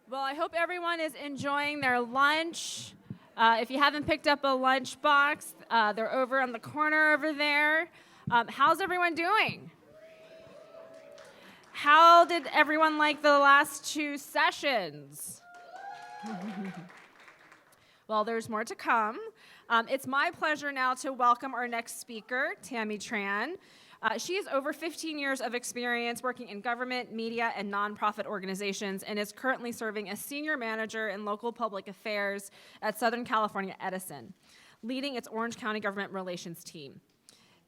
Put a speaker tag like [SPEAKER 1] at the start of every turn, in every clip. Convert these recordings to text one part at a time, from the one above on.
[SPEAKER 1] Well, I hope everyone is enjoying their lunch. If you haven't picked up a lunch box, they're over on the corner over there. How's everyone doing? How did everyone like the last two sessions? Well, there's more to come. It's my pleasure now to welcome our next speaker, Tammy Tran. She has over 15 years of experience working in government, media, and nonprofit organizations and is currently serving as senior manager in local public affairs at Southern California Edison, leading its Orange County government relations team.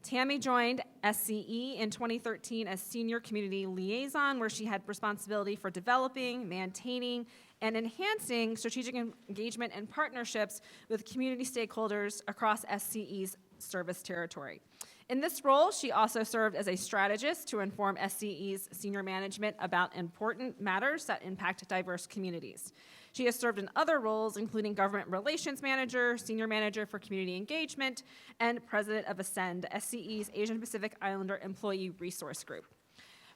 [SPEAKER 1] Tammy joined SCE in 2013 as senior community liaison, where she had responsibility for developing, maintaining, and enhancing strategic engagement and partnerships with community stakeholders across SCE's service territory. In this role, she also served as a strategist to inform SCE's senior management about important matters that impact diverse communities. She has served in other roles, including government relations manager, senior manager for community engagement, and president of Ascend, SCE's Asian Pacific Islander Employee Resource Group.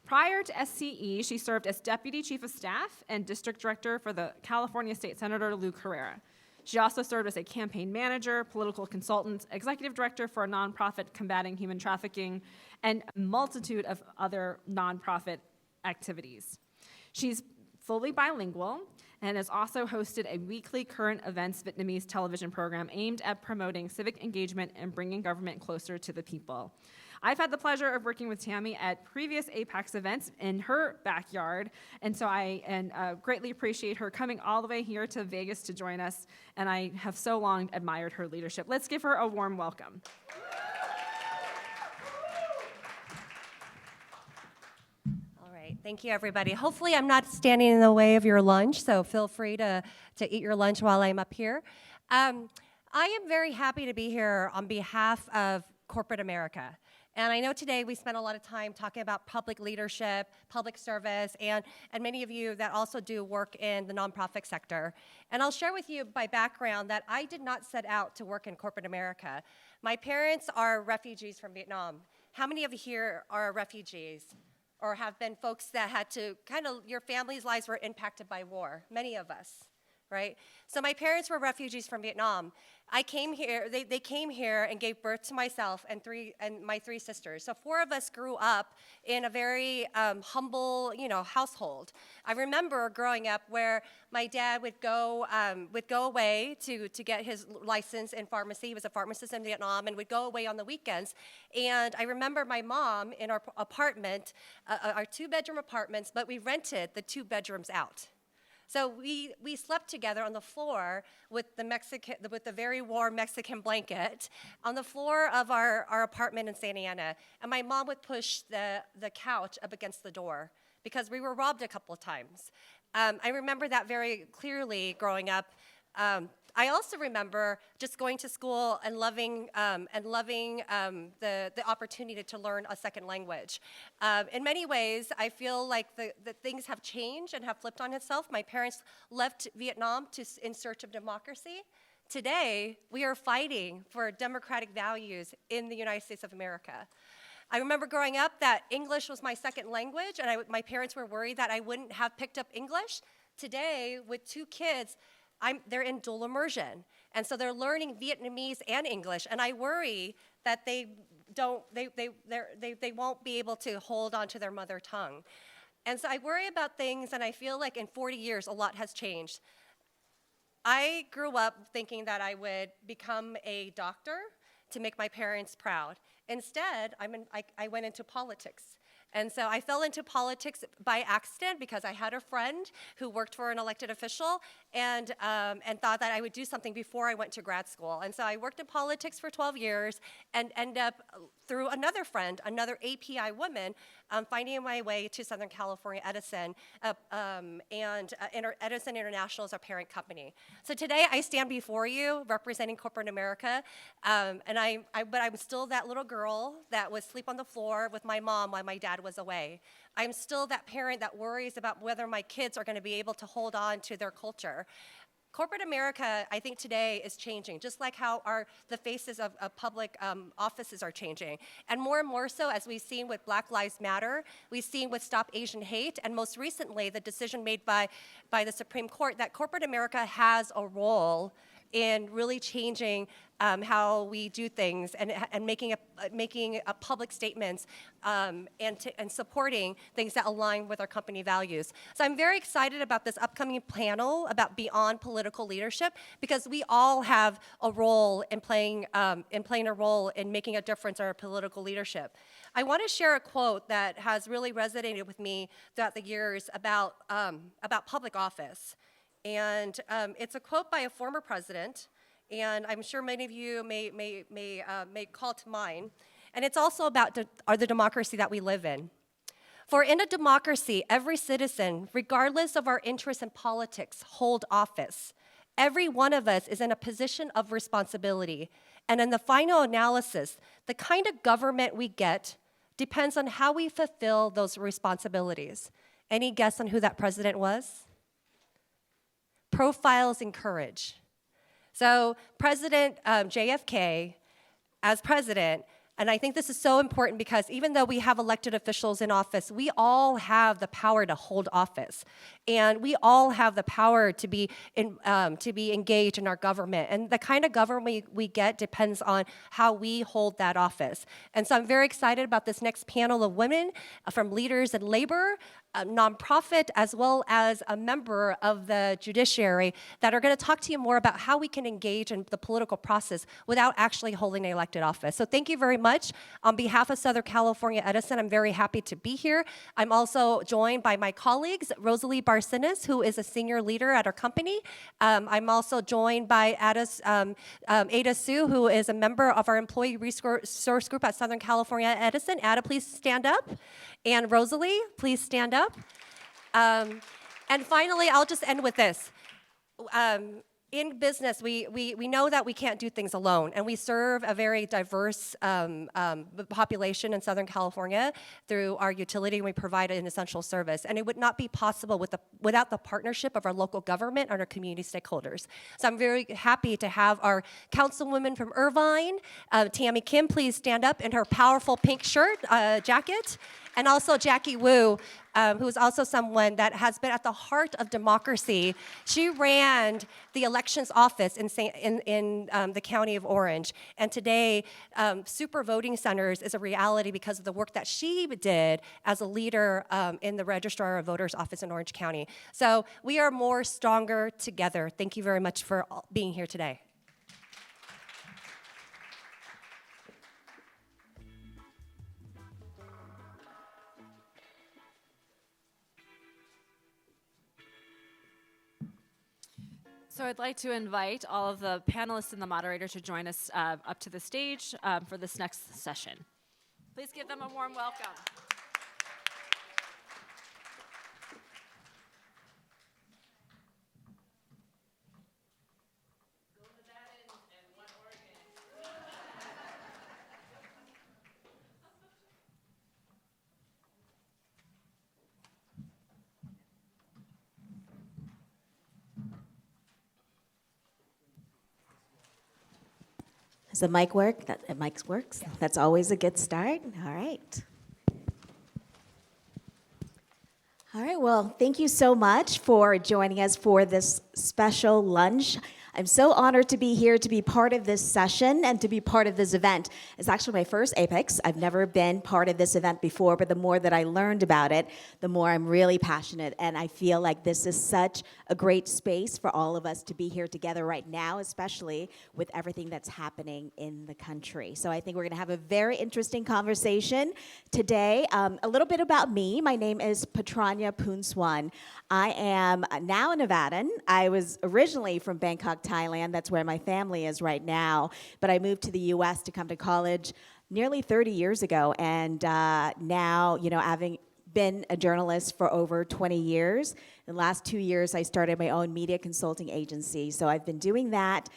[SPEAKER 1] Prior to SCE, she served as deputy chief of staff and district director for the California State Senator Lou Carrera. She also served as a campaign manager, political consultant, executive director for a nonprofit combating human trafficking, and a multitude of other nonprofit activities. She's fully bilingual and has also hosted a weekly current events Vietnamese television program aimed at promoting civic engagement and bringing government closer to the people. I've had the pleasure of working with Tammy at previous APAICS events in her backyard, and so I greatly appreciate her coming all the way here to Vegas to join us, and I have so long admired her leadership. Let's give her a warm welcome.
[SPEAKER 2] All right, thank you, everybody. Hopefully I'm not standing in the way of your lunch, so feel free to eat your lunch while I'm up here. I am very happy to be here on behalf of corporate America. And I know today we spent a lot of time talking about public leadership, public service, and many of you that also do work in the nonprofit sector. And I'll share with you my background that I did not set out to work in corporate America. My parents are refugees from Vietnam. How many of you here are refugees or have been folks that had to your family's lives were impacted by war? Many of us. Right? So my parents were refugees from Vietnam. I came here, they came here and gave birth to myself and my three sisters. So four of us grew up in a very humble, household. I remember growing up where my dad would go away to get his license in pharmacy. He was a pharmacist in Vietnam and would go away on the weekends. And I remember my mom in our apartment, our two-bedroom apartments, but we rented the 2 bedrooms out. So we slept together on the floor with the very warm Mexican blanket on the floor of our apartment in Santa Ana. And my mom would push the couch up against the door because we were robbed a couple of times. I remember that very clearly growing up. I also remember just going to school and loving the opportunity to learn a second language. In many ways, I feel like the things have changed and have flipped on itself. My parents left Vietnam in search of democracy. Today, we are fighting for democratic values in the United States of America. I remember growing up that English was my second language, and my parents were worried that I wouldn't have picked up English. Today, with 2 kids, they're in dual immersion, and so they're learning Vietnamese and English, and I worry that they won't be able to hold on to their mother tongue. And so I worry about things, and I feel like in 40 years, a lot has changed. I grew up thinking that I would become a doctor to make my parents proud. Instead, I went into politics. And so I fell into politics by accident because I had a friend who worked for an elected official and thought that I would do something before I went to grad school. And so I worked in politics for 12 years and ended up, through another friend, another API woman, finding my way to Southern California Edison, Edison International is our parent company. So today I stand before you representing corporate America, but I'm still that little girl that would sleep on the floor with my mom while my dad was away. I'm still that parent that worries about whether my kids are going to be able to hold on to their culture. Corporate America, I think today is changing, just like how the faces of public offices are changing. And more so, as we've seen with Black Lives Matter, we've seen with Stop Asian Hate, and most recently, the decision made by the Supreme Court that corporate America has a role in really changing how we do things and making a public statements and supporting things that align with our company values. So I'm very excited about this upcoming panel about beyond political leadership, because we all have a role in playing a role in making a difference in our political leadership. I want to share a quote that has really resonated with me throughout the years about public office. And it's a quote by a former president, and I'm sure many of you may call to mind. And it's also about the democracy that we live in. For in a democracy, every citizen, regardless of our interest in politics, hold office. Every one of us is in a position of responsibility. And in the final analysis, the kind of government we get depends on how we fulfill those responsibilities. Any guess on who that president was? Profiles in courage. So President JFK, as president, and I think this is so important because even though we have elected officials in office, we all have the power to hold office. And we all have the power to be engaged in our government. And the kind of government we get depends on how we hold that office. And so I'm very excited about this next panel of women from leaders in labor, a nonprofit, as well as a member of the judiciary that are going to talk to you more about how we can engage in the political process without actually holding an elected office. So thank you very much. On behalf of Southern California Edison, I'm very happy to be here. I'm also joined by my colleagues, Rosalie Barcinas, who is a senior leader at our company. I'm also joined by Ada Sue, who is a member of our employee resource group at Southern California Edison. Ada, please stand up. And Rosalie, please stand up. And finally, I'll just end with this. In business, we know that we can't do things alone, and we serve a very diverse population in Southern California through our utility, and we provide an essential service. And it would not be possible without the partnership of our local government and our community stakeholders. So I'm very happy to have our councilwoman from Irvine, Tammy Kim, please stand up in her powerful pink shirt, jacket. And also Jackie Wu, who is also someone that has been at the heart of democracy. She ran the elections office in the county of Orange. And today, super voting centers is a reality because of the work that she did as a leader in the Registrar of Voters office in Orange County. So we are more stronger together. Thank you very much for being here today.
[SPEAKER 1] So I'd like to invite all of the panelists and the moderator to join us up to the stage for this next session. Please give them a warm welcome.
[SPEAKER 3] Does the mic work? The mic works? Yeah. That's always a good start. All right. All right, well, thank you so much for joining us for this special lunch. I'm so honored to be here to be part of this session and to be part of this event. It's actually my first APAICS. I've never been part of this event before, but the more that I learned about it, the more I'm really passionate. And I feel like this is such a great space for all of us to be here together right now, especially with everything that's happening in the country. So I think we're going to have a very interesting conversation today. A little bit about me. My name is Patranya Bhoolsuwan. I am now a Nevadan. I was originally from Bangkok, Thailand. That's where my family is right now. But I moved to the U.S. to come to college nearly 30 years ago. And now, having been a journalist for over 20 years, In the last 2 years, I started my own media consulting agency. So I've been doing that,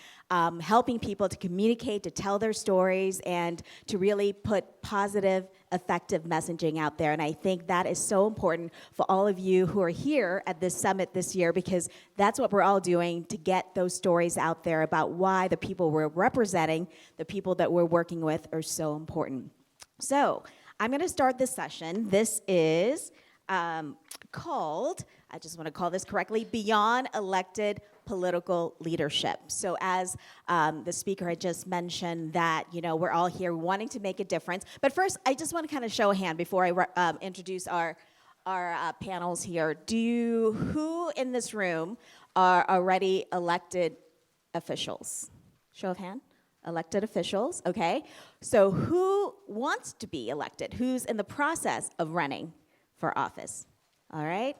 [SPEAKER 3] helping people to communicate, to tell their stories, and to really put positive, effective messaging out there. And I think that is so important for all of you who are here at this summit this year, because that's what we're all doing to get those stories out there about why the people we're representing, the people that we're working with, are so important. So I'm going to start this session. This is called, I just want to call this correctly, Beyond Elected Political Leadership. So as the speaker had just mentioned that, we're all here wanting to make a difference. But first, I just want to kind of show a hand before I introduce our panels here. Who in this room are already elected officials? Show of hand. Elected officials, okay. So who wants to be elected? Who's in the process of running for office? All right.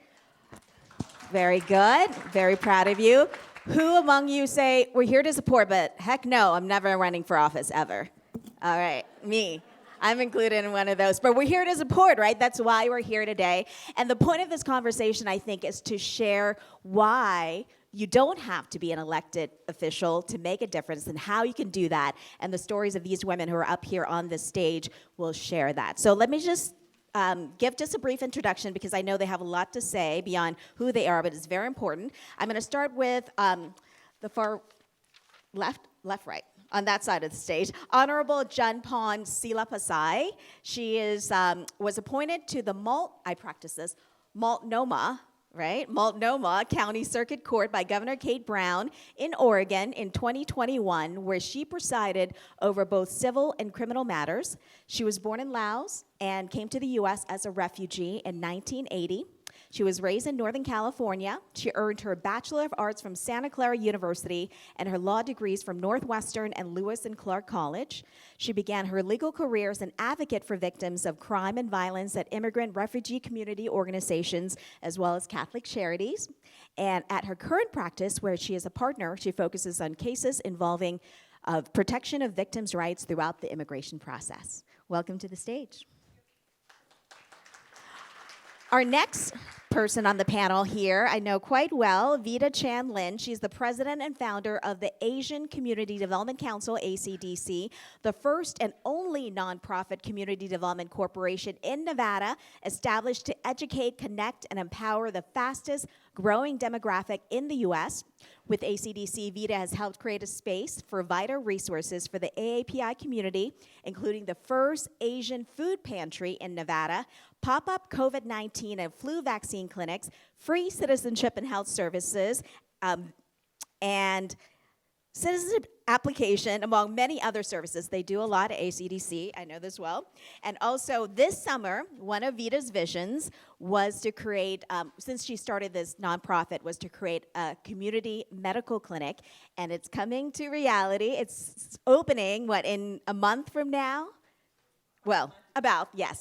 [SPEAKER 3] Very good. Very proud of you. Who among you say, we're here to support, but heck no, I'm never running for office ever? All right, me. I'm included in one of those. But we're here to support, right? That's why we're here today. And the point of this conversation, I think, is to share why you don't have to be an elected official to make a difference and how you can do that. And the stories of these women who are up here on this stage will share that. So let me just give just a brief introduction, because I know they have a lot to say beyond who they are, but it's very important. I'm going to start with the far left, right, on that side of the stage. Honorable Chanpone Sinlapasai. She was appointed to the Multnomah, right? Multnomah County Circuit Court by Governor Kate Brown in Oregon in 2021, where she presided over both civil and criminal matters. She was born in Laos and came to the U.S. as a refugee in 1980. She was raised in Northern California. She earned her Bachelor of Arts from Santa Clara University and her law degrees from Northwestern and Lewis and Clark College. She began her legal career as an advocate for victims of crime and violence at immigrant refugee community organizations, as well as Catholic charities. And at her current practice, where she is a partner, she focuses on cases involving protection of victims' rights throughout the immigration process. Welcome to the stage. Our next person on the panel here, I know quite well, Vida Chan Lin. She's the president and founder of the Asian Community Development Council, ACDC, the first and only nonprofit community development corporation in Nevada, established to educate, connect, and empower the fastest growing demographic in the U.S. With ACDC, Vida has helped create a space for vital resources for the AAPI community, including the first Asian food pantry in Nevada, pop-up COVID-19 and flu vaccine clinics, free citizenship and health services, and citizenship application, among many other services. They do a lot at ACDC, I know this well. And also this summer, one of Vida's visions was to create, since she started this nonprofit, was to create a community medical clinic, and it's coming to reality. It's opening, in a month from now? Well,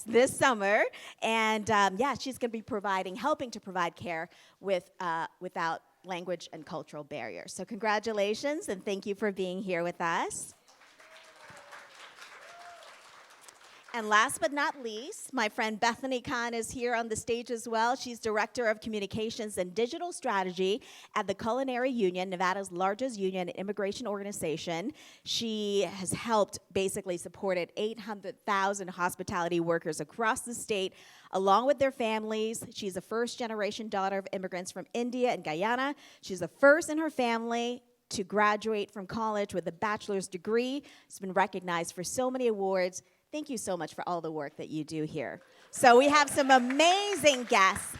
[SPEAKER 3] this summer. And she's going to be helping to provide care without language and cultural barriers. So congratulations, and thank you for being here with us. And last but not least, my friend Bethany Khan is here on the stage as well. She's Director of Communications and Digital Strategy at the Culinary Union, Nevada's largest union and immigration organization. She has supported 800,000 hospitality workers across the state, along with their families. She's a first-generation daughter of immigrants from India and Guyana. She's the first in her family to graduate from college with a bachelor's degree. She's been recognized for so many awards. Thank you so much for all the work that you do here. So we have some amazing guests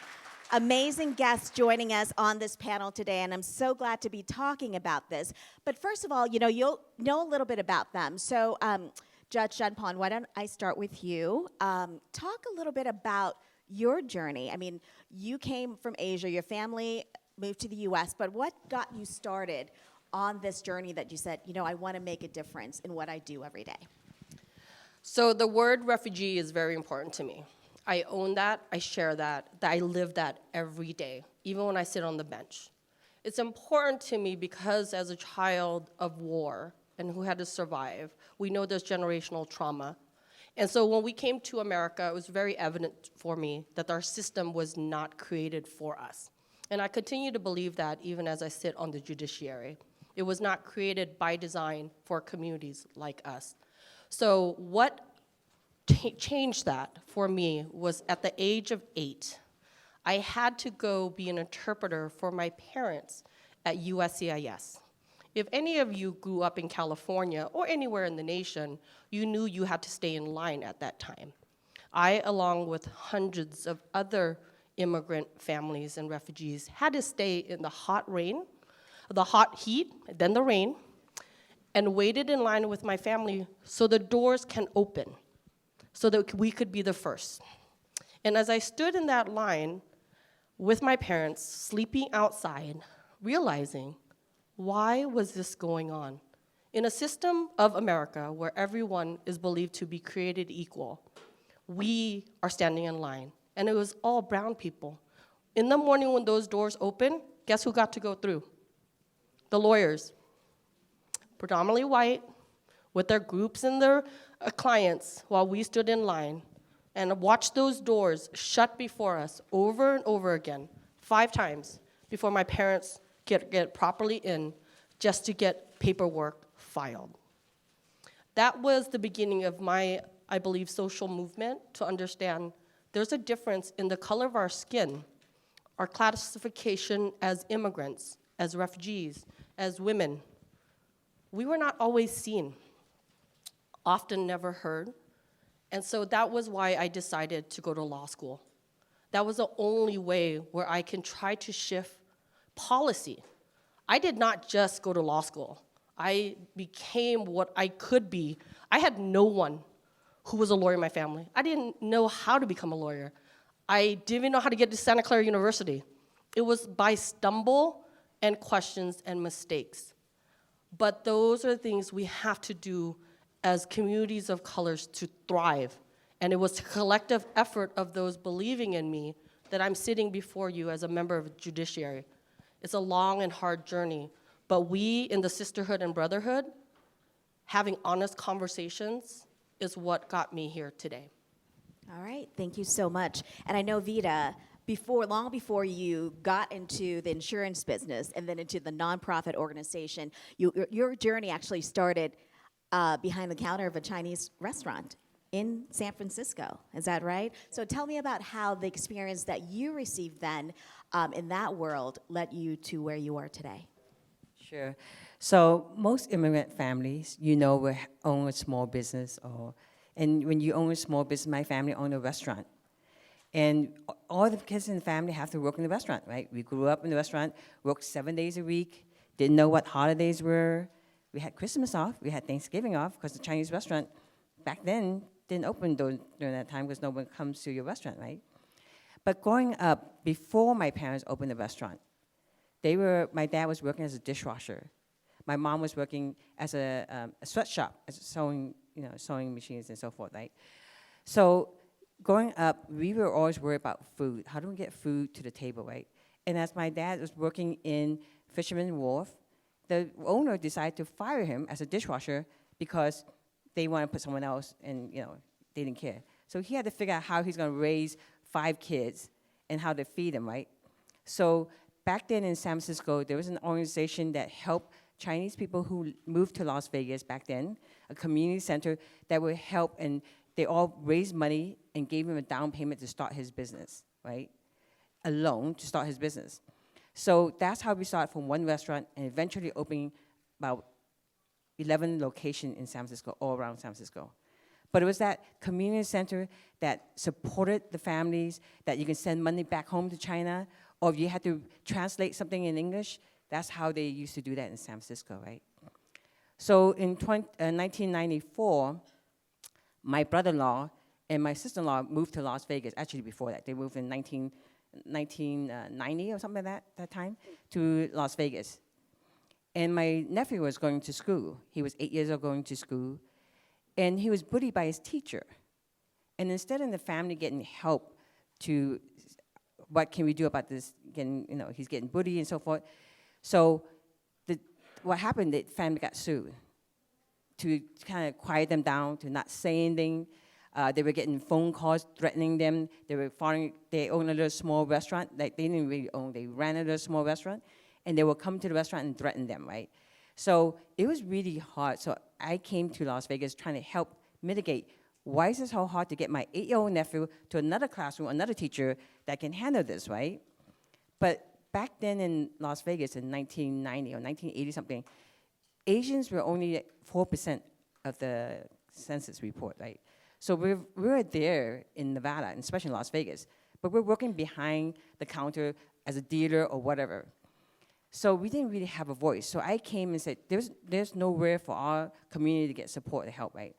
[SPEAKER 3] joining us on this panel today, and I'm so glad to be talking about this. But first of all, you'll know a little bit about them. So Judge Chanpone, why don't I start with you? Talk a little bit about your journey. I mean, you came from Asia, your family moved to the US, but what got you started on this journey that you said, I want to make a difference in what I do every day?
[SPEAKER 4] So the word refugee is very important to me. I own that, I share that I live that every day, even when I sit on the bench. It's important to me because as a child of war and who had to survive, we know there's generational trauma. And so when we came to America, it was very evident for me that our system was not created for us. And I continue to believe that even as I sit on the judiciary. It was not created by design for communities like us. So what changed that for me was at the age of 8, I had to go be an interpreter for my parents at USCIS. If any of you grew up in California or anywhere in the nation, you knew you had to stay in line at that time. I, along with hundreds of other immigrant families and refugees, had to stay in the hot heat, then the rain, and waited in line with my family so the doors can open, so that we could be the first. And as I stood in that line with my parents, sleeping outside, realizing, why was this going on? In a system of America where everyone is believed to be created equal, we are standing in line, and it was all brown people. In the morning when those doors open, guess who got to go through? The lawyers, predominantly white, with their groups and their clients, while we stood in line and watched those doors shut before us over and over again, 5 times, before my parents get properly in, just to get paperwork filed. That was the beginning of my, I believe, social movement to understand there's a difference in the color of our skin, our classification as immigrants, as refugees, as women. We were not always seen, often never heard. And so that was why I decided to go to law school. That was the only way where I can try to shift policy. I did not just go to law school. I became what I could be. I had no one who was a lawyer in my family. I didn't know how to become a lawyer. I didn't even know how to get to Santa Clara University. It was by stumble and questions and mistakes. But those are the things we have to do as communities of colors to thrive. And it was a collective effort of those believing in me that I'm sitting before you as a member of the judiciary. It's a long and hard journey, but we in the sisterhood and brotherhood, having honest conversations is what got me here today.
[SPEAKER 3] All right, thank you so much. And I know, Vida, long before you got into the insurance business and then into the nonprofit organization, your journey actually started behind the counter of a Chinese restaurant in San Francisco. Is that right? So tell me about how the experience that you received then in that world led you to where you are today.
[SPEAKER 5] Sure. So most immigrant families, will own a small business, and when you own a small business, my family owned a restaurant. And all the kids in the family have to work in the restaurant, right? We grew up in the restaurant, worked 7 days a week, didn't know what holidays were. We had Christmas off, we had Thanksgiving off, because the Chinese restaurant back then didn't open during that time because no one comes to your restaurant, right? But growing up, before my parents opened the restaurant, my dad was working as a dishwasher. My mom was working as a sweatshop, as sewing machines and so forth, right? So growing up, we were always worried about food. How do we get food to the table, right? And as my dad was working in Fisherman's Wharf, the owner decided to fire him as a dishwasher because they wanted to put someone else, and they didn't care. So he had to figure out how he's going to raise 5 kids and how to feed them, right? So back then in San Francisco, there was an organization that helped Chinese people who moved to Las Vegas back then, a community center that would help, and they all raised money and gave him a down payment to start his business, right? A loan to start his business. So that's how we started from one restaurant and eventually opening about 11 locations in San Francisco, all around San Francisco. But it was that community center that supported the families, that you can send money back home to China, or if you had to translate something in English, that's how they used to do that in San Francisco, right? So in 1994, my brother-in-law and my sister-in-law moved to Las Vegas, actually before that. They moved in 1990 or something like that time, to Las Vegas. And my nephew was going to school. He was 8 years old going to school, and he was bullied by his teacher. And instead of the family getting help to, what can we do about this, he's getting bullied and so forth. So what happened, the family got sued to kind of quiet them down, to not say anything. They were getting phone calls threatening them. They owned a little small restaurant. Like, they didn't really own, they ran a little small restaurant, and they would come to the restaurant and threaten them, right? So it was really hard. So I came to Las Vegas trying to help mitigate. Why is it so hard to get my 8-year-old nephew to another classroom, another teacher that can handle this, right? But back then in Las Vegas in 1990 or 1980 something, Asians were only 4% of the census report, right? So we're there in Nevada, and especially in Las Vegas, but we're working behind the counter as a dealer or whatever. So we didn't really have a voice. So I came and said, there's nowhere for our community to get support and help, right?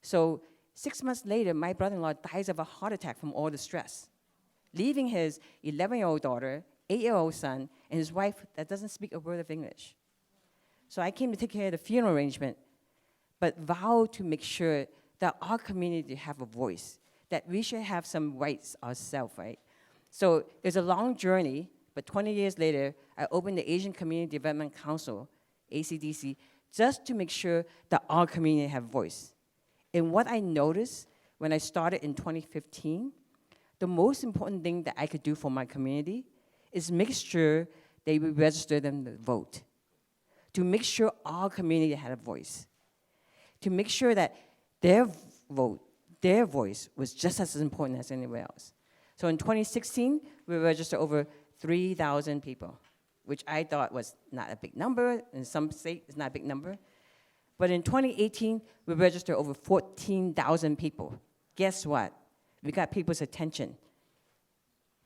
[SPEAKER 5] So 6 months later, my brother-in-law dies of a heart attack from all the stress, leaving his 11-year-old daughter, 8-year-old son, and his wife that doesn't speak a word of English. So I came to take care of the funeral arrangement, but vowed to make sure that our community have a voice, that we should have some rights ourselves, right? So it's a long journey, but 20 years later, I opened the Asian Community Development Council, ACDC, just to make sure that our community have voice. And what I noticed when I started in 2015, the most important thing that I could do for my community is make sure they would register them to vote, to make sure our community had a voice, to make sure that their vote, their voice was just as important as anywhere else. So in 2016, we registered over 3,000 people, which I thought was not a big number. In some states, it's not a big number. But in 2018, we registered over 14,000 people. Guess what? We got people's attention.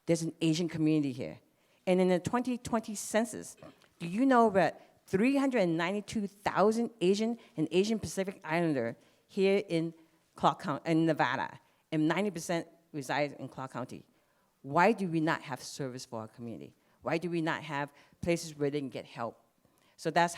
[SPEAKER 5] There's an Asian community here. And in the 2020 census, do you know that 392,000 Asian and Asian Pacific Islander here in Clark County, in Nevada, and 90% reside in Clark County? Why do we not have service for our community? Why do we not have places where they can get help? So that's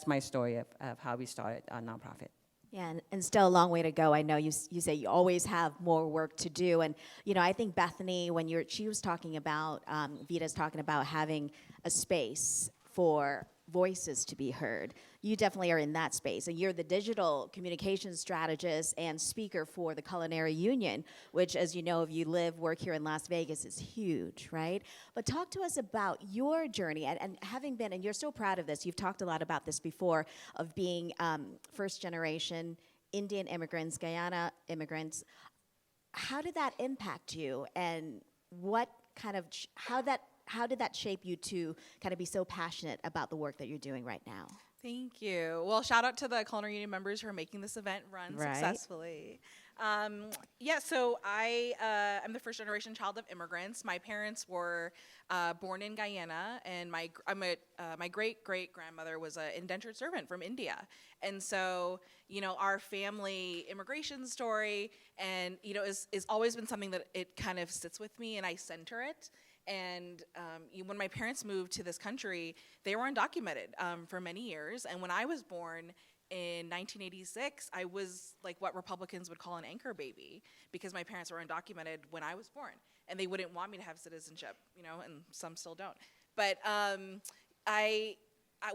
[SPEAKER 5] my story of how we started our nonprofit.
[SPEAKER 3] Yeah, and still a long way to go. I know you say you always have more work to do. And, I think Bethany, when she was talking about, Vita's talking about having a space for voices to be heard. You definitely are in that space. And you're the digital communications strategist and speaker for the Culinary Union, which, as you know, if you work here in Las Vegas, is huge, right? But talk to us about your journey and having been, and you're so proud of this, you've talked a lot about this before, of being first generation Indian immigrants, Guyana immigrants. How did that impact you, and how did that shape you to kind of be so passionate about the work that you're doing right now?
[SPEAKER 6] Thank you. Well, shout out to the Culinary Union members who are making this event run successfully. So I'm the first generation child of immigrants. My parents were born in Guyana, and my great great grandmother was an indentured servant from India. And so, our family immigration story, and is always been something that it kind of sits with me, and I center it. And when my parents moved to this country, they were undocumented for many years. And when I was born in 1986, I was like what Republicans would call an anchor baby, because my parents were undocumented when I was born, and they wouldn't want me to have citizenship, and some still don't. But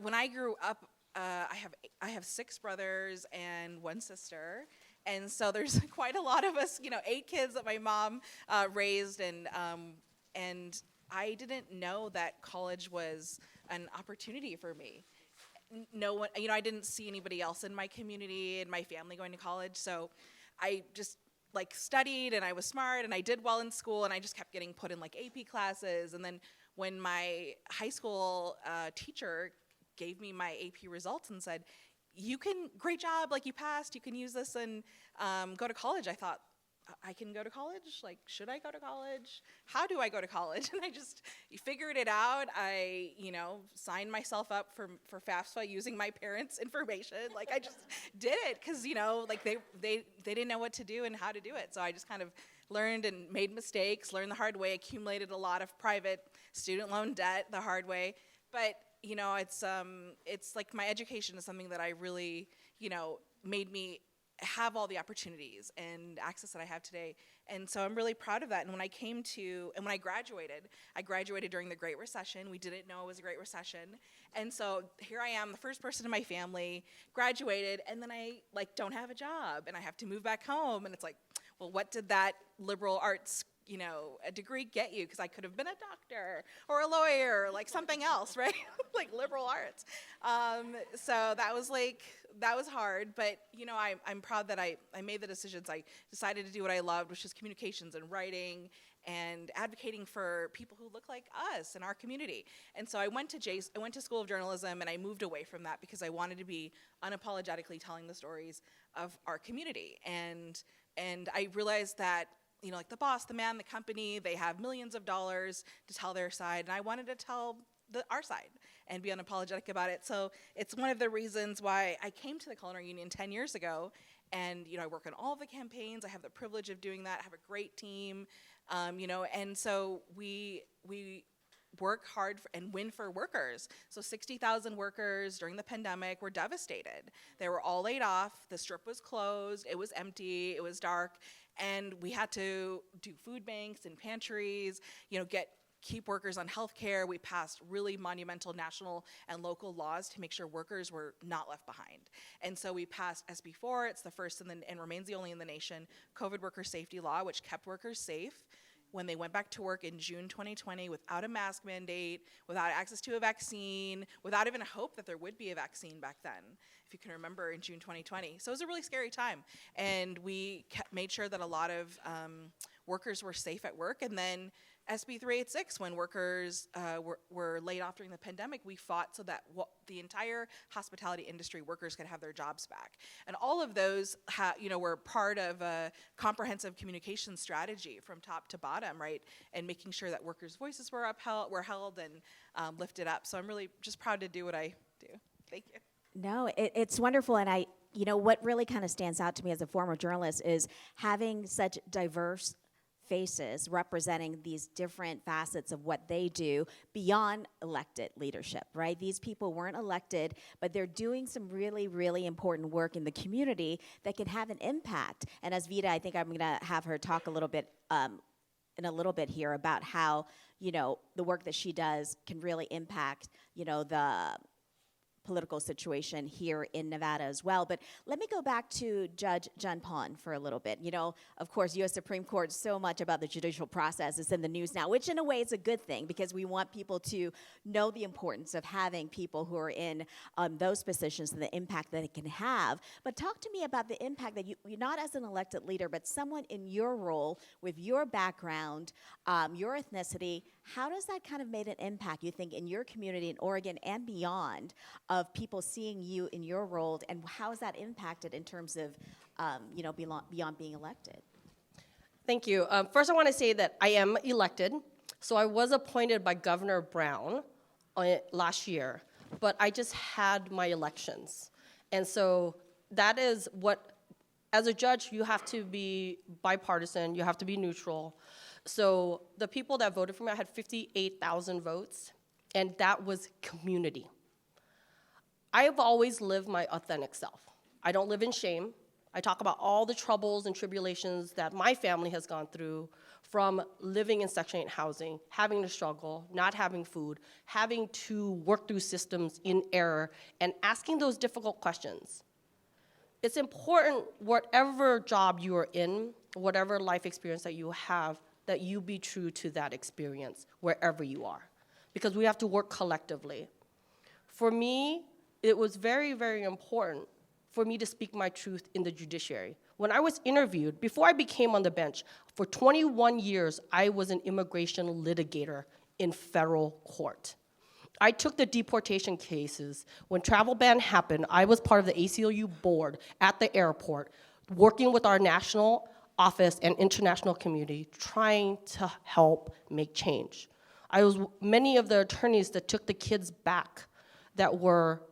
[SPEAKER 6] when I grew up, I have 6 brothers and 1 sister. And so there's quite a lot of us, 8 kids that my mom raised, and I didn't know that college was an opportunity for me. No one, I didn't see anybody else in my community and my family going to college, so I just studied, and I was smart, and I did well in school, and I just kept getting put in AP classes. And then when my high school teacher gave me my AP results and said, great job, you passed, you can use this and go to college, I thought, I can go to college? Should I go to college? How do I go to college? And I just figured it out. I, signed myself up for FAFSA using my parents' information. I just did it because, they didn't know what to do and how to do it. So I just kind of learned and made mistakes, learned the hard way, accumulated a lot of private student loan debt the hard way. But, it's my education is something that I really, made me have all the opportunities and access that I have today. And so I'm really proud of that. And when I graduated during the Great Recession. We didn't know it was a Great Recession. And so here I am, the first person in my family, graduated, and then I don't have a job, and I have to move back home. And it's well, what did that liberal arts, a degree get you? Because I could have been a doctor or a lawyer, like something else, right? Like liberal arts. So that was hard, but I'm proud that I made the decisions. I decided to do what I loved, which is communications and writing and advocating for people who look like us in our community. And so I went to School of Journalism, and I moved away from that because I wanted to be unapologetically telling the stories of our community. And I realized that, like the boss, the man, the company, they have millions of dollars to tell their side, and I wanted to tell our side and be unapologetic about it. So it's one of the reasons why I came to the Culinary Union 10 years ago, and I work on all the campaigns. I have the privilege of doing that. I have a great team, and so we work hard and win for workers. So 60,000 workers during the pandemic were devastated. They were all laid off. The strip was closed. It was empty. It was dark. And we had to do food banks and pantries, keep workers on health care. We passed really monumental national and local laws to make sure workers were not left behind. And so we passed SB4. It's the first and remains the only in the nation, COVID worker safety law, which kept workers safe when they went back to work in June 2020 without a mask mandate, without access to a vaccine, without even a hope that there would be a vaccine back then, if you can remember, in June 2020. So it was a really scary time. And we made sure that a lot of workers were safe at work. And then SB 386, when workers were laid off during the pandemic, we fought so that the entire hospitality industry workers could have their jobs back. And all of those were part of a comprehensive communication strategy from top to bottom, right? And making sure that workers' voices were held and lifted up. So I'm really just proud to do what I do. Thank you.
[SPEAKER 3] No, it's wonderful. And what really kind of stands out to me as a former journalist is having such diverse faces representing these different facets of what they do beyond elected leadership, right? These people weren't elected, but they're doing some really, really important work in the community that can have an impact. And as Vida, I think I'm going to have her talk a little bit in a little bit here about how, the work that she does can really impact, the political situation here in Nevada as well. But let me go back to Judge Chanpone for a little bit. Of course, U.S. Supreme Court, so much about the judicial process is in the news now, which in a way is a good thing because we want people to know the importance of having people who are in those positions and the impact that it can have. But talk to me about the impact that you're not as an elected leader, but someone in your role with your background, your ethnicity. How does that kind of make an impact, you think, in your community in Oregon and beyond, of people seeing you in your role, and how is that impacted in terms of, beyond being elected?
[SPEAKER 4] Thank you. First, I want to say that I am elected. So I was appointed by Governor Brown last year, but I just had my elections. And so that is what, as a judge, you have to be bipartisan, you have to be neutral. So the people that voted for me, I had 58,000 votes, and that was community. I have always lived my authentic self. I don't live in shame. I talk about all the troubles and tribulations that my family has gone through, from living in Section 8 housing, having to struggle, not having food, having to work through systems in error, and asking those difficult questions. It's important, whatever job you are in, whatever life experience that you have, that you be true to that experience wherever you are, because we have to work collectively. For me, it was very, very important for me to speak my truth in the judiciary. When I was interviewed, before I became on the bench, for 21 years, I was an immigration litigator in federal court. I took the deportation cases. When travel ban happened, I was part of the ACLU board at the airport, working with our national office and international community, trying to help make change. I was many of the attorneys that took the kids back that were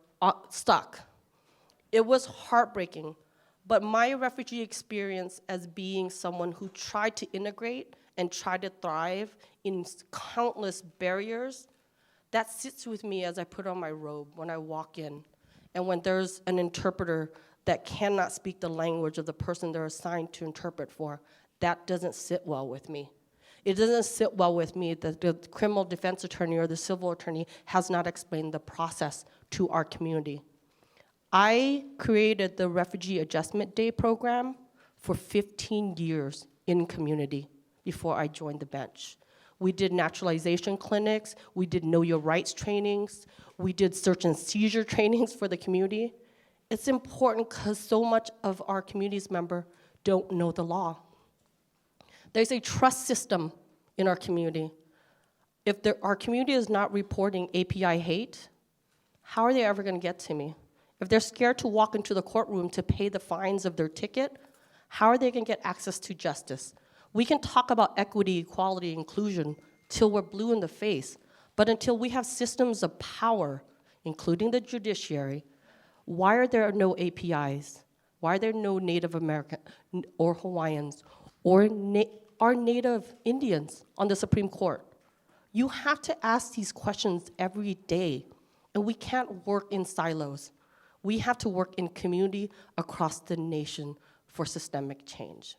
[SPEAKER 4] stuck. It was heartbreaking, but my refugee experience as being someone who tried to integrate and tried to thrive in countless barriers, that sits with me as I put on my robe when I walk in, and when there's an interpreter that cannot speak the language of the person they're assigned to interpret for, that doesn't sit well with me. It doesn't sit well with me that the criminal defense attorney or the civil attorney has not explained the process to our community. I created the Refugee Adjustment Day program for 15 years in community before I joined the bench. We did naturalization clinics, we did know your rights trainings, we did search and seizure trainings for the community. It's important because so much of our community's members don't know the law. There's a trust system in our community. If our community is not reporting API hate, how are they ever gonna get to me? If they're scared to walk into the courtroom to pay the fines of their ticket, how are they gonna get access to justice? We can talk about equity, equality, inclusion till we're blue in the face, but until we have systems of power, including the judiciary, why are there no APIs? Why are there no Native American or Hawaiians or our Native Indians on the Supreme Court? You have to ask these questions every day, and we can't work in silos. We have to work in community across the nation for systemic change.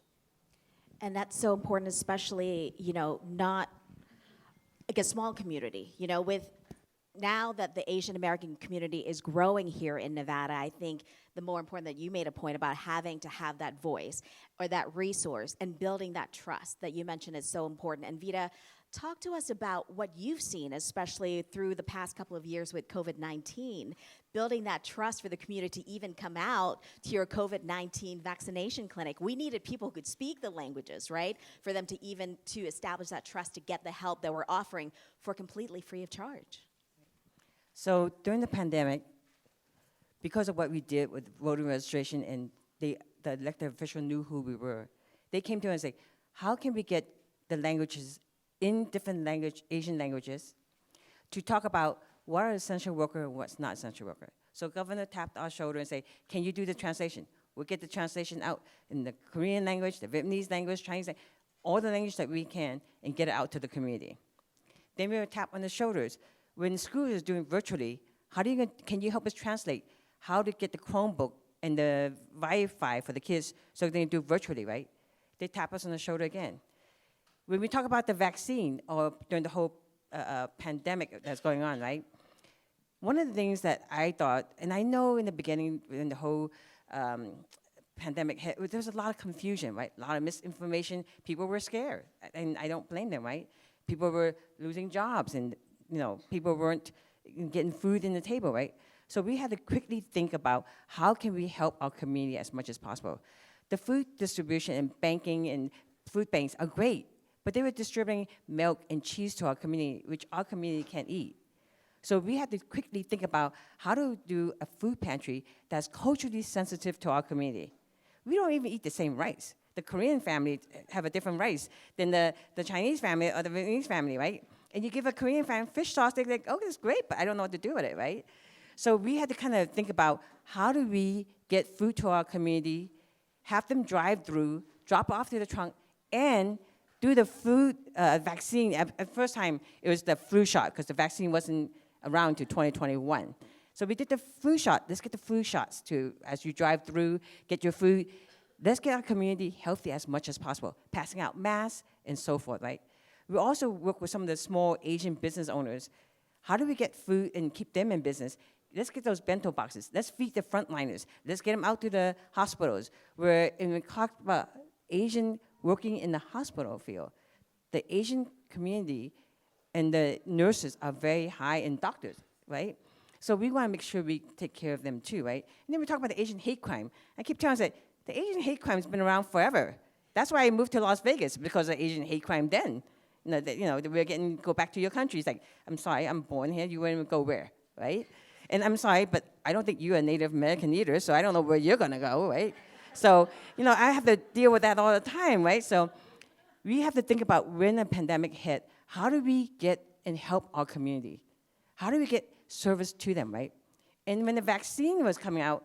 [SPEAKER 3] And that's so important, especially, not like a small community, with now that the Asian American community is growing here in Nevada. I think the more important that you made a point about having to have that voice or that resource and building that trust that you mentioned is so important. And Vida, talk to us about what you've seen, especially through the past couple of years with COVID-19, building that trust for the community to even come out to your COVID-19 vaccination clinic. We needed people who could speak the languages, right? For them to establish that trust to get the help that we're offering for completely free of charge.
[SPEAKER 5] So during the pandemic, because of what we did with voting registration and the elected official knew who we were, they came to us and said, how can we get the languages in different Asian languages to talk about what are essential worker and what's not essential worker. So Governor tapped our shoulder and said, can you do the translation? We'll get the translation out in the Korean language, the Vietnamese language, Chinese language, all the language that we can and get it out to the community. Then we were tapped on the shoulders. When school is doing virtually, can you help us translate how to get the Chromebook and the Wi-Fi for the kids so they can do virtually, right? They tap us on the shoulder again. When we talk about the vaccine or during the whole pandemic that's going on, right? One of the things that I thought, and I know in the beginning, when the whole pandemic hit, there was a lot of confusion, right? A lot of misinformation. People were scared, and I don't blame them, right? People were losing jobs, and people weren't getting food in the table, right? So we had to quickly think about how can we help our community as much as possible. The food distribution and banking and food banks are great, but they were distributing milk and cheese to our community, which our community can't eat. So we had to quickly think about how to do a food pantry that's culturally sensitive to our community. We don't even eat the same rice. The Korean family have a different rice than the Chinese family or the Vietnamese family, right? And you give a Korean family fish sauce, they're like, oh, it's great, but I don't know what to do with it, right? So we had to kind of think about how do we get food to our community, have them drive through, drop off to the trunk, and do the food vaccine. At first time, it was the flu shot because the vaccine wasn't around to 2021. So we did the flu shot. Let's get the flu shots as you drive through, get your food. Let's get our community healthy as much as possible, passing out masks and so forth, right? We also work with some of the small Asian business owners. How do we get food and keep them in business? Let's get those bento boxes. Let's feed the frontliners. Let's get them out to the hospitals. When we talk about Asian working in the hospital field, the Asian community and the nurses are very high in doctors, right? So we want to make sure we take care of them too, right? And then we talk about the Asian hate crime. I keep telling them, the Asian hate crime has been around forever. That's why I moved to Las Vegas, because of Asian hate crime then. We're go back to your country. It's like, I'm sorry, I'm born here. You want to go where, right? And I'm sorry, but I don't think you're a Native American either, so I don't know where you're going to go, right? So, I have to deal with that all the time, right? So we have to think about when the pandemic hit, how do we get and help our community? How do we get service to them, right? And when the vaccine was coming out,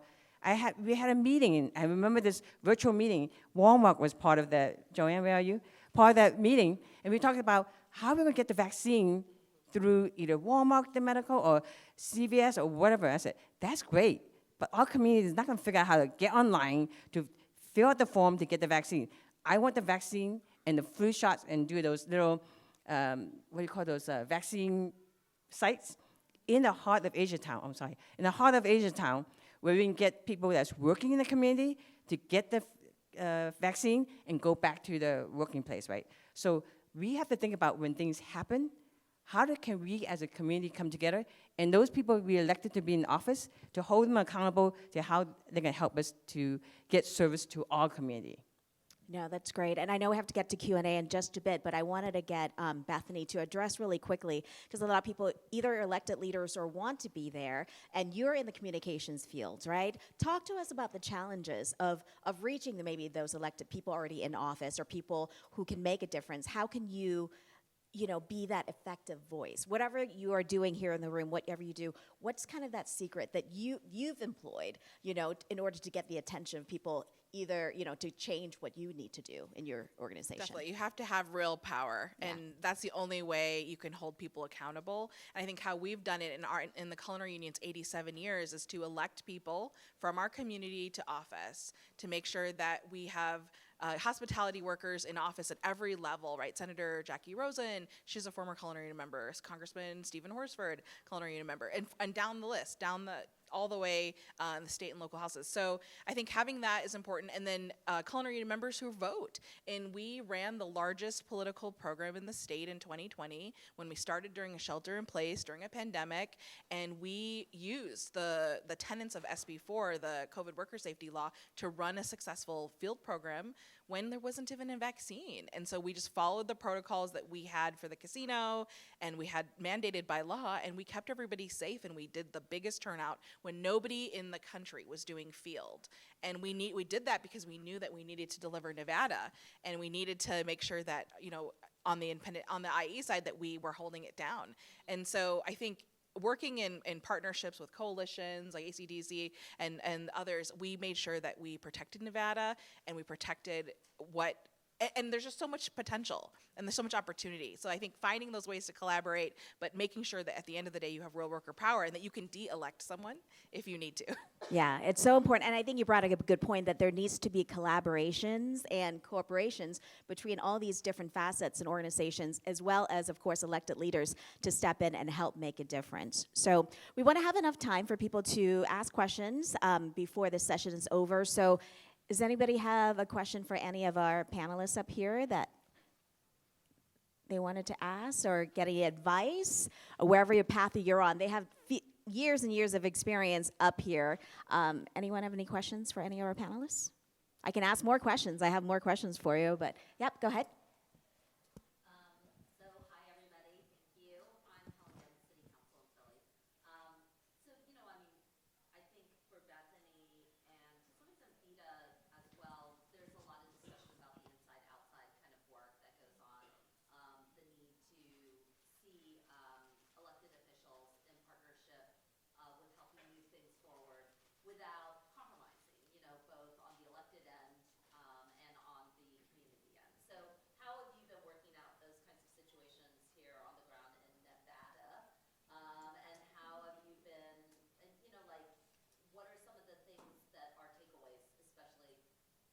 [SPEAKER 5] we had a meeting, and I remember this virtual meeting. Walmart was part of that. Joanne, where are you? Part of that meeting, and we talked about how we're going to get the vaccine through either Walmart, the medical, or CVS, or whatever. I said, that's great, but our community is not going to figure out how to get online to fill out the form to get the vaccine. I want the vaccine and the flu shots and do those little, vaccine sites in the heart of Asiatown, in the heart of Asiatown, where we can get people that's working in the community to get the vaccine and go back to the working place, right? So we have to think about when things happen, can we as a community come together, and those people we elected to be in office, to hold them accountable to how they can help us to get service to our community.
[SPEAKER 3] No, that's great. And I know we have to get to Q&A in just a bit, but I wanted to get Bethany to address really quickly, because a lot of people either are elected leaders or want to be there, and you're in the communications field, right? Talk to us about the challenges of reaching maybe those elected people already in office or people who can make a difference. How can you be that effective voice? Whatever you are doing here in the room, whatever you do, what's kind of that secret that you've employed, in order to get the attention of people, either, to change what you need to do in your organization?
[SPEAKER 6] Definitely. You have to have real power, and that's the only way you can hold people accountable. And I think how we've done it in the Culinary Union's 87 years is to elect people from our community to office, to make sure that we have hospitality workers in office at every level, right? Senator Jackie Rosen, she's a former Culinary Union member. Congressman Stephen Horsford, Culinary Union member, and down the list, all the way in the state and local houses. So I think having that is important. And then Culinary Union members who vote. And we ran the largest political program in the state in 2020 when we started during a shelter in place, during a pandemic, and we used the tenets of SB4, the COVID worker safety law, to run a successful field program when there wasn't even a vaccine. And so we just followed the protocols that we had for the casino and we had mandated by law, and we kept everybody safe, and we did the biggest turnout when nobody in the country was doing field. And we did that because we knew that we needed to deliver Nevada, and we needed to make sure that, on the IE side, that we were holding it down. And so I think working in partnerships with coalitions like ACDC and others, we made sure that we protected Nevada, and we protected and there's just so much potential and there's so much opportunity. So I think finding those ways to collaborate, but making sure that at the end of the day you have real worker power and that you can de-elect someone if you need to.
[SPEAKER 3] Yeah, it's so important. And I think you brought up a good point that there needs to be collaborations and cooperations between all these different facets and organizations, as well as, of course, elected leaders to step in and help make a difference. So we want to have enough time for people to ask questions before this session is over. So does anybody have a question for any of our panelists up here that they wanted to ask, or get any advice, or wherever your path you're on? They have years and years of experience up here. Anyone have any questions for any of our panelists? I can ask more questions. I have more questions for you, but yep, go ahead.
[SPEAKER 7] So hi everybody, thank you. I'm Helen, City Council in Philly. So I think for Bethany and to some extent Vida as well, there's a lot of discussion about the inside-outside kind of work that goes on. The need to see elected officials in partnership with helping move things forward without compromising, both on the elected end and on the community end. So how have you been working out those kinds of situations here on the ground in Nevada? And how have you been, what are some of the things that are takeaways, especially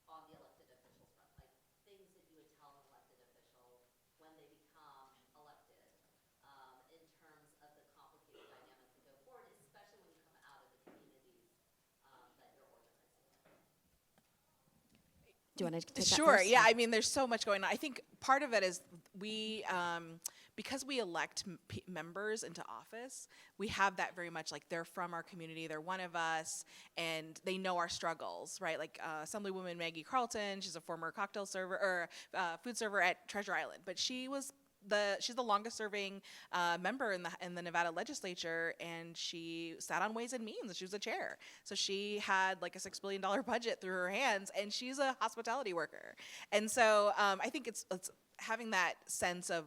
[SPEAKER 7] on the elected officials front? Like things that you would tell an elected official when they become elected in terms of the complicated dynamics that go forward, especially when you come out of the communities that you're organizing in.
[SPEAKER 3] Do you want to take that
[SPEAKER 6] Sure.
[SPEAKER 3] first?
[SPEAKER 6] Yeah. There's so much going on. I think part of it is we, because we elect members into office, we have that very much like they're from our community, they're one of us, and they know our struggles, right? Like Assemblywoman Maggie Carlton, she's a former cocktail server or food server at Treasure Island, but she's the longest serving member in the Nevada legislature, and she sat on Ways and Means. She was a chair, so she had like a $6 billion budget through her hands, and she's a hospitality worker. And so I think it's having that sense of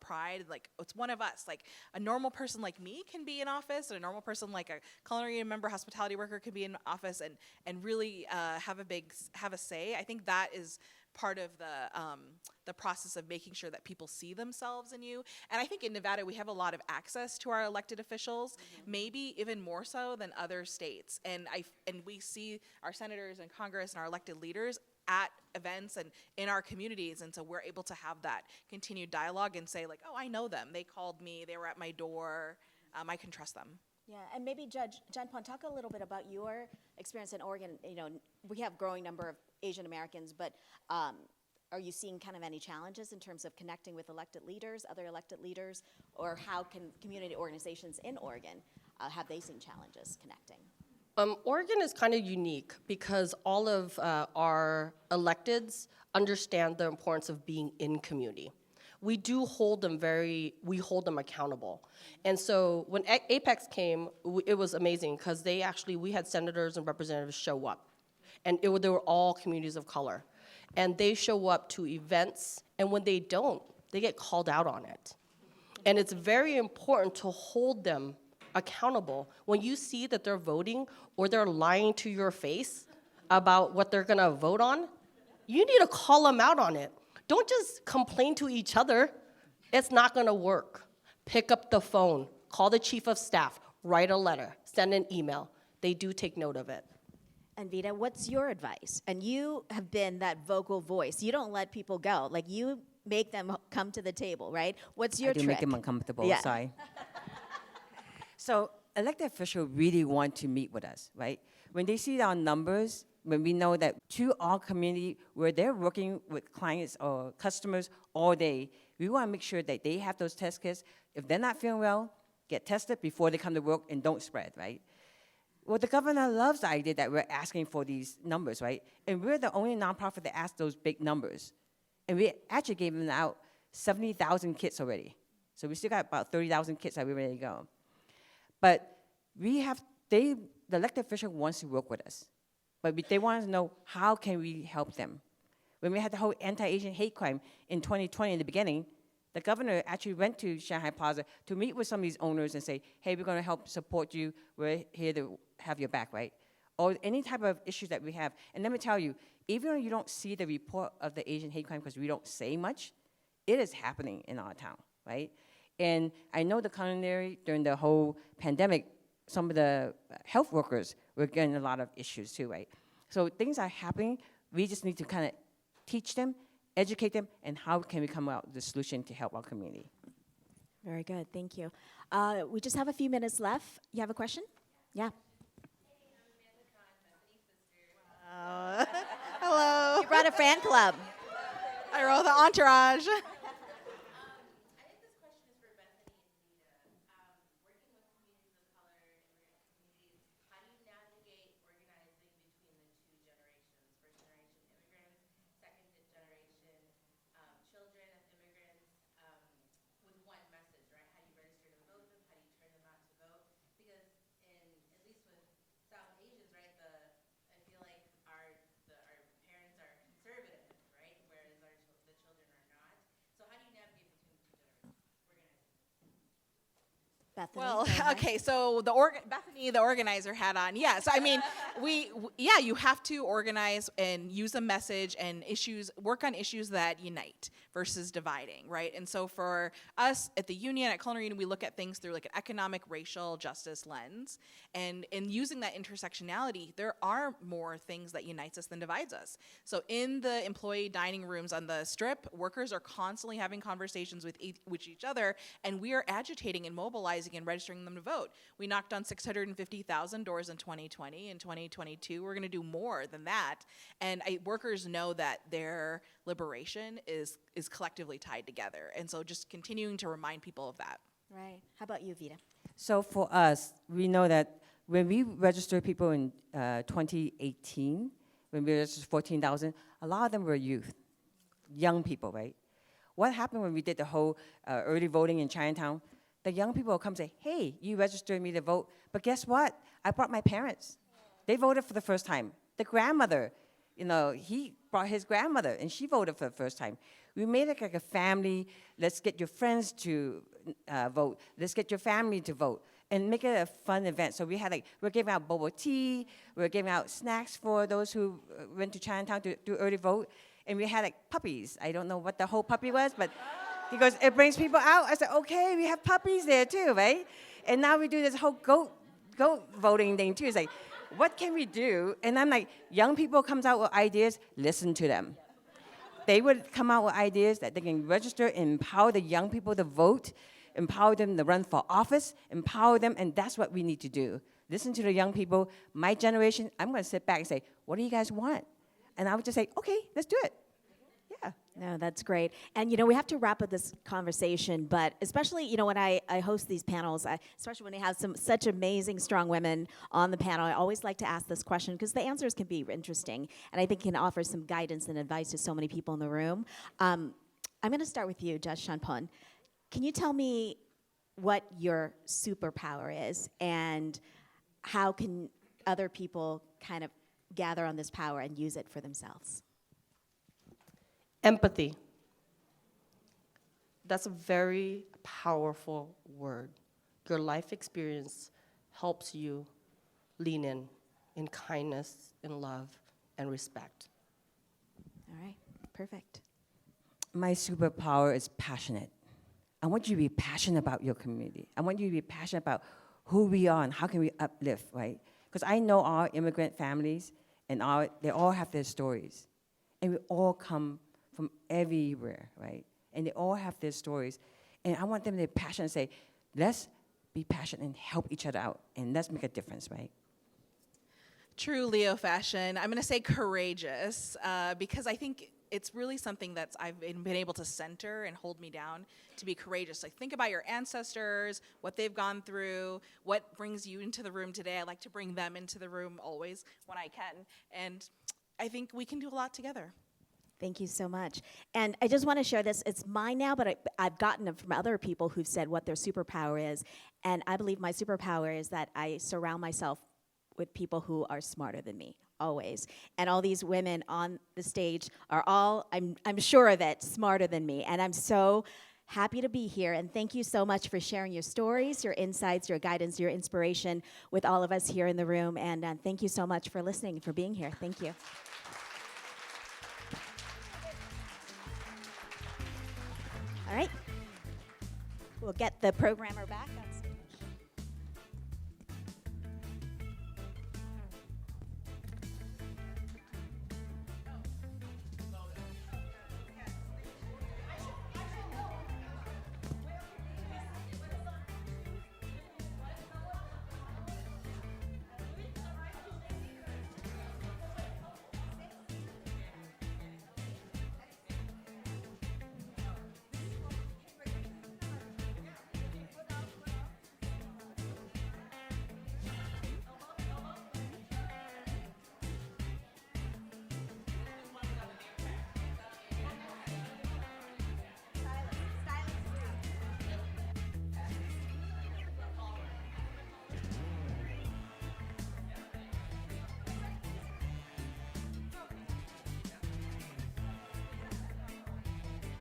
[SPEAKER 6] pride, like it's one of us. Like a normal person like me can be in office, and a normal person like a Culinary Union member, hospitality worker can be in office, and really have a say. I think that is part of the process of making sure that people see themselves in you. And I think in Nevada we have a lot of access to our elected officials, maybe even more so than other states. And we see our senators and Congress and our elected leaders at events and in our communities, and so we're able to have that continued dialogue and say like, oh, I know them, they called me, they were at my door, I can trust them.
[SPEAKER 3] Yeah, and maybe Judge Chanpone, talk a little bit about your experience in Oregon. You know, we have growing number of Asian Americans, but are you seeing kind of any challenges in terms of connecting with elected leaders, other elected leaders, or how can community organizations in Oregon, have they seen challenges connecting?
[SPEAKER 4] Oregon is kind of unique because all of our electeds understand the importance of being in community. We do hold them we hold them accountable. And so when APAICS came, it was amazing because we had senators and representatives show up. And they were all communities of color. And they show up to events, and when they don't, they get called out on it. And it's very important to hold them accountable. When you see that they're voting or they're lying to your face about what they're gonna vote on, you need to call them out on it. Don't just complain to each other. It's not gonna work. Pick up the phone, call the chief of staff, write a letter, send an email. They do take note of it.
[SPEAKER 3] And Vida, what's your advice? And you have been that vocal voice. You don't let people go. Like, you make them come to the table, right? What's your
[SPEAKER 5] I do
[SPEAKER 3] trick?
[SPEAKER 5] make them uncomfortable,
[SPEAKER 3] Yeah.
[SPEAKER 5] sorry. So elected officials really want to meet with us, right? When they see our numbers, when we know that to our community where they're working with clients or customers all day, we want to make sure that they have those test kits. If they're not feeling well, get tested before they come to work and don't spread, right? Well, the governor loves the idea that we're asking for these numbers, right? And we're the only nonprofit that asks those big numbers. And we actually gave them out 70,000 kits already. So we still got about 30,000 kits that we're ready to go. But the elected official wants to work with us. But they want to know, how can we help them? When we had the whole anti-Asian hate crime in 2020 in the beginning, the governor actually went to Shanghai Plaza to meet with some of these owners and say, hey, we're going to help support you. We're here to have your back, right? Or any type of issues that we have. And let me tell you, even though you don't see the report of the Asian hate crime because we don't say much, it is happening in our town, right? And I know the Culinary, during the whole pandemic, some of the health workers were getting a lot of issues too, right? So things are happening. We just need to kind of teach them, educate them, and how can we come out with the solution to help our community.
[SPEAKER 3] Very good, thank you. We just have a few minutes left. You have a question? Yeah.
[SPEAKER 6] Hello.
[SPEAKER 3] You brought a fan club.
[SPEAKER 6] I wrote the entourage.
[SPEAKER 7] I think this question is for Bethany and Vida. Working with communities of color, immigrant communities, how do you navigate organizing between the two generations? First generation immigrants, second generation children of immigrants, with one message, right? How do you register to vote them? How do you turn them out to vote? Because at least with South Asians, right, I feel like our parents are conservative, right? Whereas the children are not. So how do you navigate between the two organizations?
[SPEAKER 3] Bethany,
[SPEAKER 6] Well,
[SPEAKER 3] go ahead.
[SPEAKER 6] okay, so Bethany, the organizer, hat on. Yes, I mean, you have to organize and use a message and work on issues that unite versus dividing, right? And so for us at the union, at Culinary, we look at things through like an economic, racial justice lens. And in using that intersectionality, there are more things that unites us than divides us. So in the employee dining rooms on the Strip, workers are constantly having conversations with each other, and we are agitating and mobilizing and registering them to vote. We knocked on 650,000 doors in 2020. In 2022, we're going to do more than that. And workers know that their liberation is collectively tied together. And so just continuing to remind people of that.
[SPEAKER 3] Right. How about you, Vida?
[SPEAKER 5] So for us, we know that when we registered people in 2018, when we registered 14,000, a lot of them were youth, young people, right? What happened when we did the whole early voting in Chinatown? The young people will come say, hey, you registered me to vote, but guess what? I brought my parents. They voted for the first time. The grandmother, he brought his grandmother, and she voted for the first time. We made it like a family. Let's get your friends to vote. Let's get your family to vote, and make it a fun event. So we're giving out boba tea. We're giving out snacks for those who went to Chinatown to do early vote. And we had like puppies. I don't know what the whole puppy was, but he goes, it brings people out. I said, okay, we have puppies there too, right? And now we do this whole goat voting thing too. It's like, what can we do? And I'm like, young people comes out with ideas, listen to them. They would come out with ideas that they can register and empower the young people to vote. empower them to run for office, empower them, and that's what we need to do. Listen to the young people. My generation, I'm going to sit back and say, what do you guys want? And I would just say, okay, let's do it. Yeah.
[SPEAKER 3] No, that's great. And, we have to wrap up this conversation, but especially, when I host these panels, especially when they have such amazing, strong women on the panel, I always like to ask this question because the answers can be interesting and I think can offer some guidance and advice to so many people in the room. I'm going to start with you, Judge Chanpone. Can you tell me what your superpower is and how can other people kind of gather on this power and use it for themselves?
[SPEAKER 4] Empathy. That's a very powerful word. Your life experience helps you lean in kindness, in love, and respect.
[SPEAKER 3] All right, perfect.
[SPEAKER 5] My superpower is passionate. I want you to be passionate about your community. I want you to be passionate about who we are and how can we uplift, right? Because I know our immigrant families and they all have their stories. And we all come from everywhere, right? And they all have their stories. And I want them to be passionate and say, let's be passionate and help each other out. And let's make a difference, right?
[SPEAKER 6] True Leo fashion. I'm going to say courageous because I think it's really something that's I've been able to center and hold me down to be courageous. Like think about your ancestors, what they've gone through, what brings you into the room today. I like to bring them into the room always when I can. And I think we can do a lot together.
[SPEAKER 3] Thank you so much. And I just want to share this. It's mine now, but I've gotten it from other people who've said what their superpower is. And I believe my superpower is that I surround myself with people who are smarter than me, always. And all these women on the stage are all, I'm sure of it, smarter than me. And I'm so happy to be here. And thank you so much for sharing your stories, your insights, your guidance, your inspiration with all of us here in the room. And thank you so much for listening, for being here. Thank you. All right. We'll get the programmer back. That's